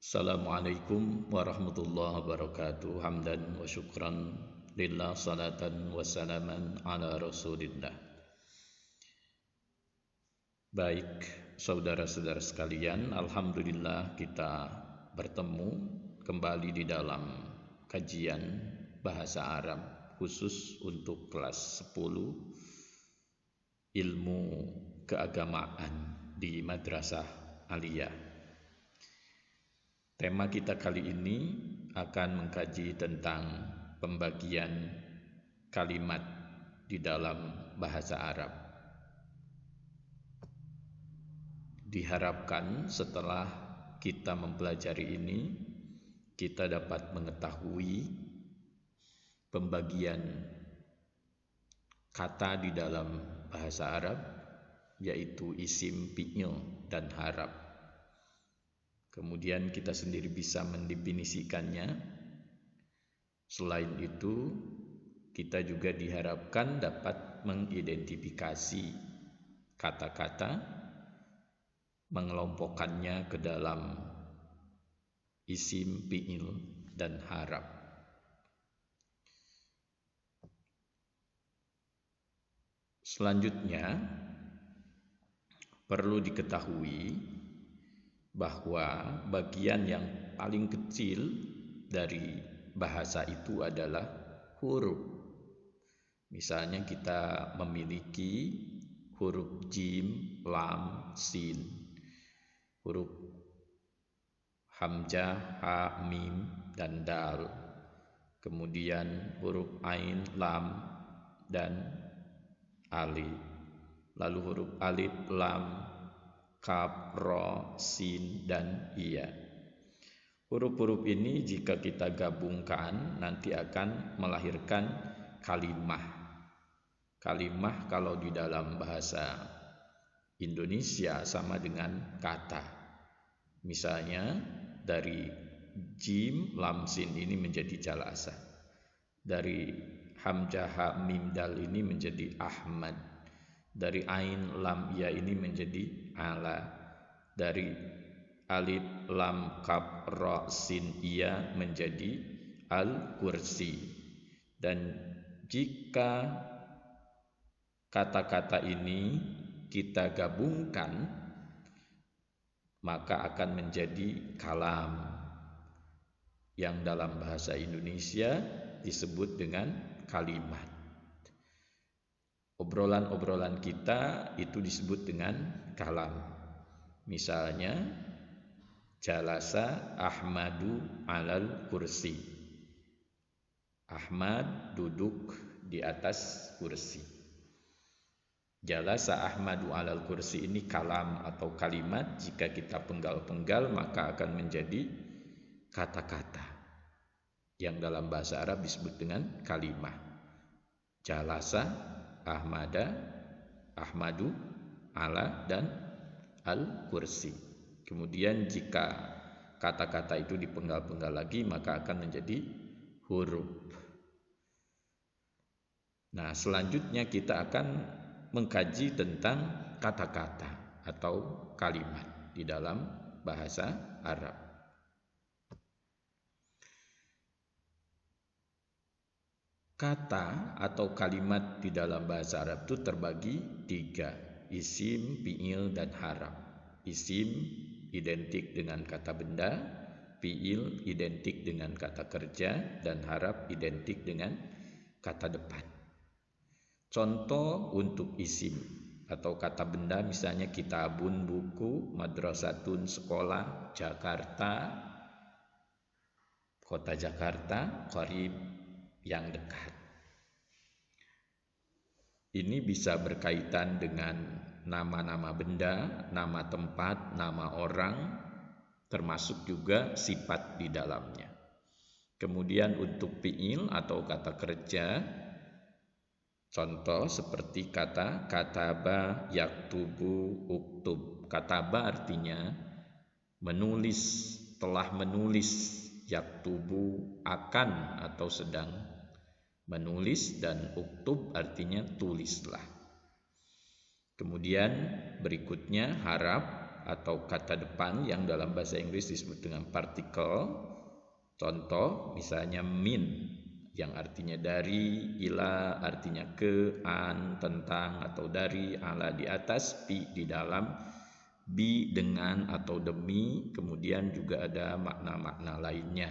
Assalamualaikum warahmatullahi wabarakatuh. Hamdan wa syukran lillah, salatan wa salaman ala rasulillah. Baik, saudara-saudara sekalian, alhamdulillah kita bertemu kembali di dalam kajian bahasa Arab khusus untuk kelas 10 ilmu keagamaan di Madrasah Aliyah. Tema kita kali ini akan mengkaji tentang pembagian kalimat di dalam bahasa Arab. Diharapkan setelah kita mempelajari ini, kita dapat mengetahui pembagian kata di dalam bahasa Arab, yaitu isim, fi'il, dan haraf. Kemudian kita sendiri bisa mendefinisikannya. Selain itu, kita juga diharapkan dapat mengidentifikasi kata-kata, mengelompokkannya ke dalam isim, fi'il, dan haraf. Selanjutnya, perlu diketahui bahwa bagian yang paling kecil dari bahasa itu adalah huruf. Misalnya kita memiliki huruf jim, lam, sin, huruf hamzah, ha, mim, dan dal. Kemudian huruf ain, lam, dan alif. Lalu huruf alif, lam, kaf, ro, sin, dan iya. Huruf-huruf ini jika kita gabungkan nanti akan melahirkan kalimah. Kalimah kalau di dalam bahasa Indonesia sama dengan kata. Misalnya dari jim, lam, sin ini menjadi jalasa. Dari hamzah, ha, mim, dal ini menjadi Ahmad. Dari ain, lam, ya ini menjadi ala. Dari alif, lam, kaf, ro, sin, iya menjadi al-kursi. Dan jika kata-kata ini kita gabungkan, maka akan menjadi kalam, yang dalam bahasa Indonesia disebut dengan kalimat. Obrolan-obrolan kita itu disebut dengan kalam. Misalnya, jalasa Ahmadu alal kursi. Ahmad duduk di atas kursi. Jalasa Ahmadu alal kursi ini kalam atau kalimat. Jika kita penggal-penggal maka akan menjadi kata-kata yang dalam bahasa Arab disebut dengan kalimah. Jalasa Ahmadu, ala, dan al-kursi. Kemudian jika kata-kata itu dipenggal-penggal lagi maka akan menjadi huruf. Nah, selanjutnya kita akan mengkaji tentang kata-kata atau kalimat di dalam bahasa Arab. Kata atau kalimat di dalam bahasa Arab itu terbagi 3, isim, fi'il, dan haraf. Isim identik dengan kata benda, fi'il identik dengan kata kerja, dan haraf identik dengan kata depan. Contoh untuk isim atau kata benda misalnya kitabun, buku, madrasatun, sekolah, Jakarta, kota Jakarta, qarib, yang dekat. Ini bisa berkaitan dengan nama-nama benda, nama tempat, nama orang, termasuk juga sifat di dalamnya. Kemudian untuk fi'il atau kata kerja, contoh seperti kata kataba, yaktubu, uktub. Kataba artinya menulis, telah menulis, yaktubu akan atau sedang menulis, dan uktub artinya tulislah. Kemudian berikutnya haraf. atau kata depan yang dalam bahasa Inggris disebut dengan partikel. Contoh misalnya min yang artinya dari, ila artinya ke, an tentang atau dari, ala di atas, pi di dalam, bi dengan atau demi, kemudian juga ada makna-makna lainnya.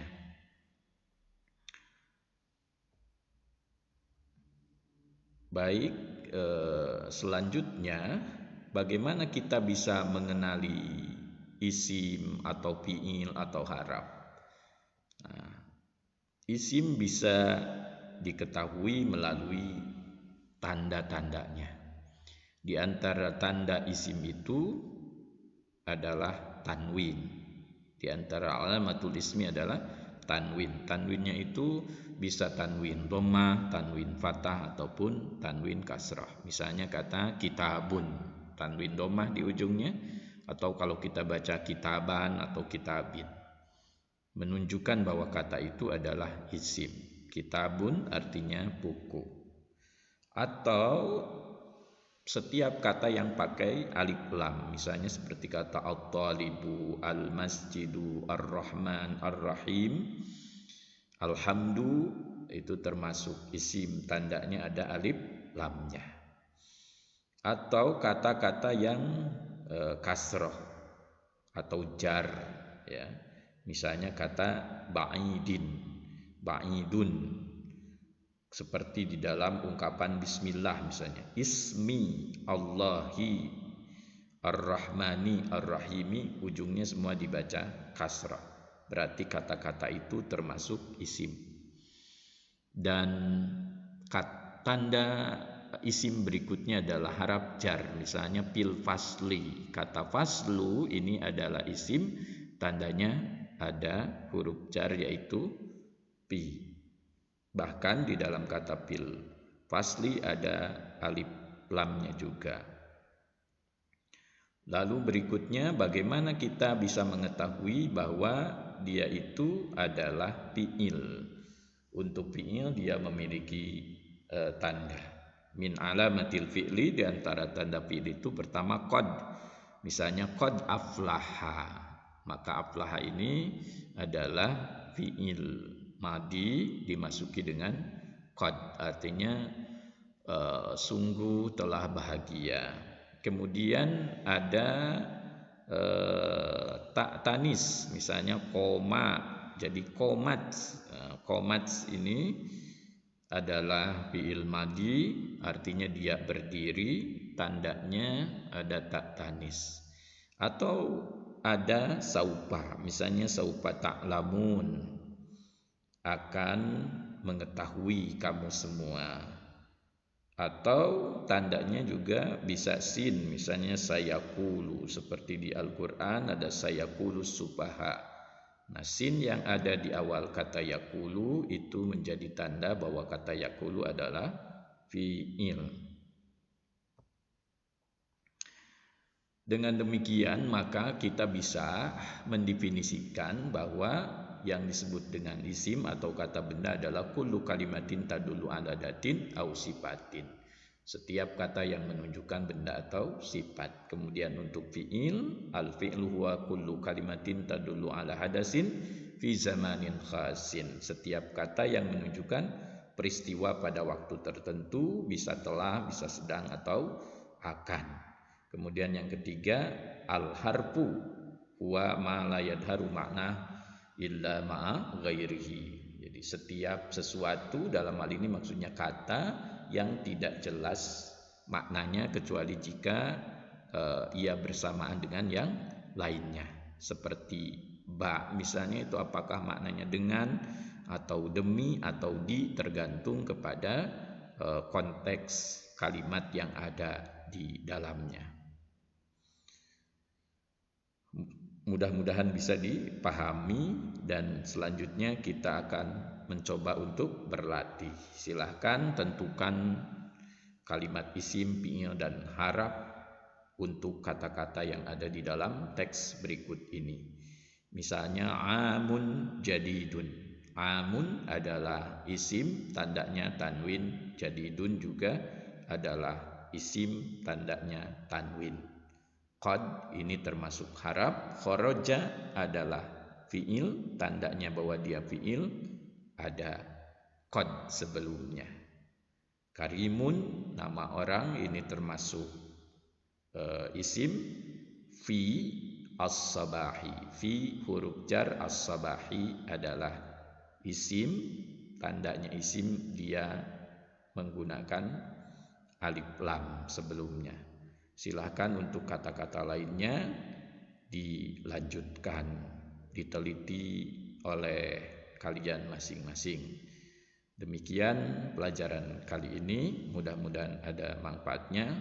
Baik, selanjutnya bagaimana kita bisa mengenali isim atau fi'il atau haraf? Nah, isim bisa diketahui melalui tanda-tandanya. Di antara tanda isim itu adalah tanwin. Di antara alamatul ismi adalah tanwin. Tanwinnya itu bisa tanwin dhammah, tanwin fathah ataupun tanwin kasrah. Misalnya kata kitabun, tanwin dhammah di ujungnya, atau kalau kita baca kitaban atau kitabin, menunjukkan bahwa kata itu adalah isim. Kitabun artinya buku. Atau setiap kata yang pakai alif lam, misalnya seperti kata at-talibu, al-masjidu, ar-rahman, ar-rahim, alhamdu, itu termasuk isim, tandanya ada alif lamnya. Atau kata-kata yang kasroh atau jar, ya. Misalnya kata ba'idin, ba'idun, seperti di dalam ungkapan bismillah misalnya, ismi Allahi ar-rahmani ar-rahimi, ujungnya semua dibaca kasrah, berarti kata-kata itu termasuk isim. Dan tanda isim berikutnya adalah haraf jar, misalnya pil fasli, kata faslu ini adalah isim, tandanya ada huruf jar yaitu pi. Bahkan di dalam kata pil fasli ada alif lamnya juga. Lalu berikutnya bagaimana kita bisa mengetahui bahwa dia itu adalah fi'il. Untuk fi'il dia memiliki tanda. Min alamatil fi'li, di antara tanda fi'il itu pertama qad. Misalnya qad aflaha. Maka aflaha ini adalah fi'il madi dimasuki dengan qad, artinya sungguh telah bahagia. Kemudian ada tak tanis, misalnya koma, jadi komat. Komat ini adalah fi'il madi, artinya dia berdiri, tandanya ada tak tanis. Atau ada saupa, misalnya saupa ta'lamun, akan mengetahui kamu semua. Atau tandanya juga bisa sin, misalnya sayaqulu, seperti di Al-Quran ada sayaqulu subaha. Nah, sin yang ada di awal kata yaqulu itu menjadi tanda bahwa kata yaqulu adalah fi'il. Dengan demikian maka kita bisa mendefinisikan bahwa yang disebut dengan isim atau kata benda adalah kullu kalimatin tadullu ala datin au sifatin. Setiap kata yang menunjukkan benda atau sifat. Kemudian untuk fi'il, al-fi'lu huwa kullu kalimatin tadullu ala hadasin fi zamanin khasin. Setiap kata yang menunjukkan peristiwa pada waktu tertentu, bisa telah, bisa sedang atau akan. Kemudian yang ketiga, al-harfu huwa ma la yadharu makna illa ma'a ghairihi. Jadi setiap sesuatu, dalam hal ini maksudnya kata, yang tidak jelas maknanya kecuali jika ia bersamaan dengan yang lainnya. Seperti ba misalnya, itu apakah maknanya dengan atau demi atau di, tergantung kepada konteks kalimat yang ada di dalamnya. Mudah-mudahan bisa dipahami, dan selanjutnya kita akan mencoba untuk berlatih. Silahkan tentukan kalimat isim, fi'il, dan haraf untuk kata-kata yang ada di dalam teks berikut ini. Misalnya amun jadidun. Amun adalah isim, tandanya tanwin. Jadidun juga adalah isim, tandanya tanwin. qad ini termasuk harap. Kharaja adalah fiil, tandanya bahwa dia fiil, ada qad sebelumnya. Karimun nama orang ini termasuk isim. Fi as-sabahi, fi huruf jar, as-sabahi adalah isim, tandanya isim dia menggunakan alif lam sebelumnya. Silahkan untuk kata-kata lainnya dilanjutkan, diteliti oleh kalian masing-masing. Demikian pelajaran kali ini, mudah-mudahan ada manfaatnya,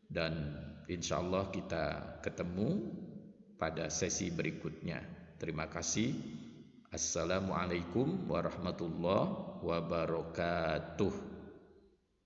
dan insya Allah kita ketemu pada sesi berikutnya. Terima kasih. Assalamualaikum warahmatullahi wabarakatuh.